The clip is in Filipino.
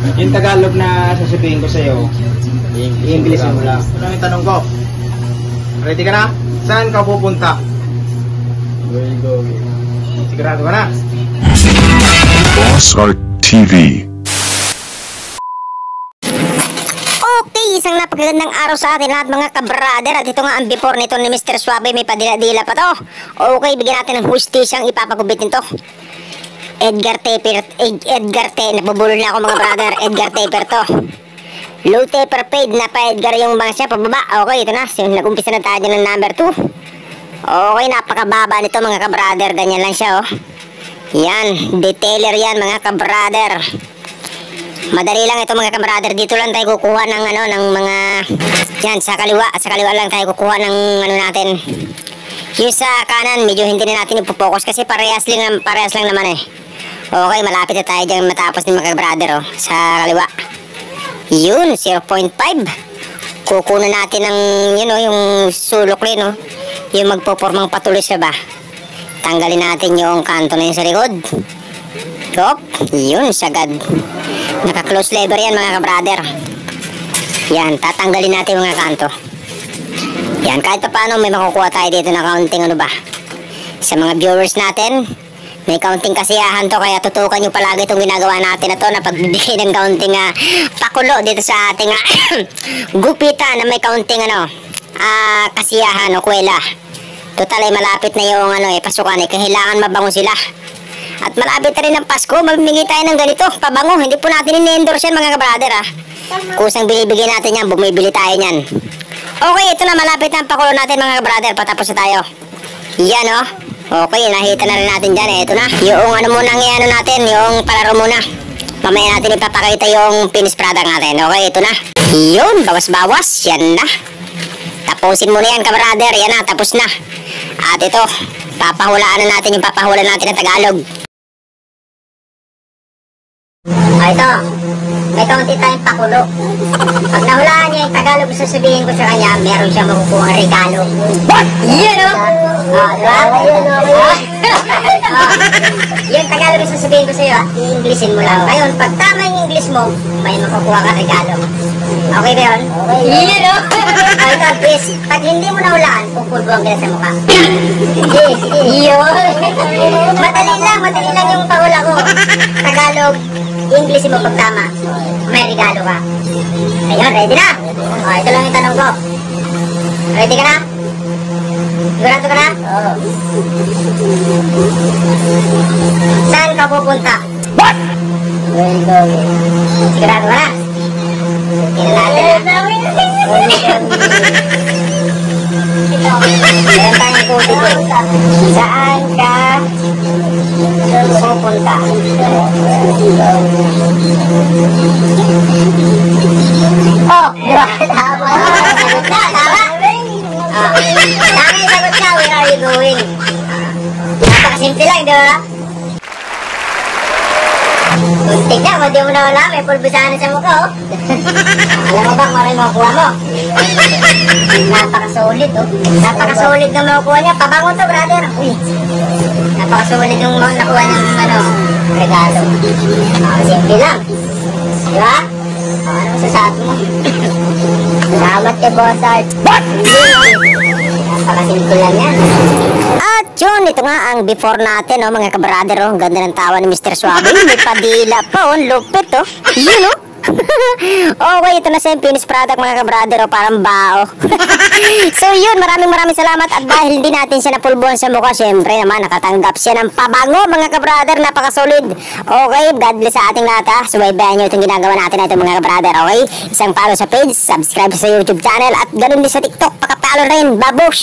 Yung Tagalog na sasabihin ko sa'yo, i-English mo lang. Ito ang tanong ko. Ready ka na? Saan ka pupunta? Where you going? Sigurado ka na? Boss Art TV. Okay, isang napakagandang araw sa atin lahat mga ka-brother. At ito nga ang before nito ni Mr. Suave, may padila-dila pa to. Okay, bigyan natin ng hustisya ang ipapagubit nito. Edgar Taper, nabubulol na ako mga brother. Edgar Taper to. Low taper paid na pa Edgar yung mga siya pababa. Okay, ito na. Nag-umpisa na tayo ng number 2. Okay, napakababa nito mga ka-brother. Ganyan lang siya oh. Yan, detailer yan mga ka-brother. Madali lang ito mga ka-brother. Dito lang tayo kukuha ng ano, ng mga yan, sa kaliwa. Sa kaliwa lang tayo kukuha ng ano natin. Yung sa kanan, medyo hindi na natin ipopokus kasi parehas lang naman eh. Okay, malapit na tayo dyan matapos ni mga ka-brother oh. Sa kaliwa. Yun, 0.5. Kukunan natin ng yun oh, yung sulok rin oh. Yung magpopormang patuloy siya ba. Tanggalin natin yung kanto na yun sa likod. Hop, yun, sagad. Naka-close lever yan mga ka-brother. Yan, tatanggalin natin mga kanto. Yan, kahit pa paano may makukuha tayo dito na counting ano ba. Sa mga viewers natin, may counting kasiyahan to. Kaya tutukan nyo palagi itong ginagawa natin na to, na pagbibigay ng counting pakulo dito sa ating gupitan na may counting ano, kasiyahan o kwela. Total ay malapit na yung ano pasukan eh, kailangan mabango sila. At malapit na rin ang Pasko, mamimigay tayo ng ganito, pabango. Hindi po natin in-endorse yan mga ka-brother Kusang binibigay natin yan, bumibili tayo yan. Okay, ito na, malapit na ang pakulo natin mga ka-brother, patapos na tayo. Yan oh. Okay, nakita na rin natin dyan eh. Ito na, yung ano muna ano natin, yung palaro muna. Mamaya natin ipapakita yung finished product natin. Okay, ito na. Yun, bawas-bawas, yan na. Tapusin mo na yan ka-brother, yan na, tapos na. At ito, papahulaan na natin yung papahulaan natin ng Tagalog. Ito, may kaunti tayong pakulo. Pag nahulaan niya yung Tagalog, sasabihin ko sa kanya, meron siya makukuha ang regalo. Yan o! Diba? Yung Tagalog sasabihin ko sa iyo, i-Englishin mo lang. Ngayon, pag tama yung English mo, may makukuha ka regalo. Okay ba yun? Yan o! Ito, please, pag hindi mo nahulaan, pupulbo ang gila sa mukha. Yun! Madali lang yung pahula ko. Tagalog, English mo pag tama, may regalo ka. Ayun, ready na? O, ito lang yung tanong ko. Ready ka na? Sigurado ka na? Oo. Saan ka pupunta? What? Where you going? Sigurado ka na? Kinalatin na. Meron tayong kutin ko. Saan ka pupunta? Oh, diba? Tama. Sagot na, tama? Tama yung sagot na, where are you going? Napakasimple lang, diba? Kuntik na, kung di mo na wala, may pulbusahan sa mukha, oh. Alam mo ba kung ano yung makukuha mo? Napakasulit, oh. Napakasulit ng makukuha niya. Pabango to, brother. Uy. Napakasulit yung nakuha ng, regalo. Simple lang. Diba? Ano masasabi mo? Salamat kay Boss Art. Napakasimple lang yan. At yun, ito nga ang before natin, oh, mga ka-brother, oh. Ang ganda ng tawa ni Mr. Suave. May padila pa, oh. Lupit, oh. Yun, oh. Okay, ito na sa finished product mga ka-brother, oh. Parang bao. So yun, maraming salamat. At dahil hindi natin siya napulbuhan sa mukha, syempre naman nakatanggap siya ng pabango mga ka-brother. Napakasolid. Okay, God bless sa ating lahat ha. Subaybayan nyo itong ginagawa natin na ito mga ka-brother. Okay, isang follow sa page, subscribe sa YouTube channel, at ganun din sa TikTok, pakapalo rin. Babush!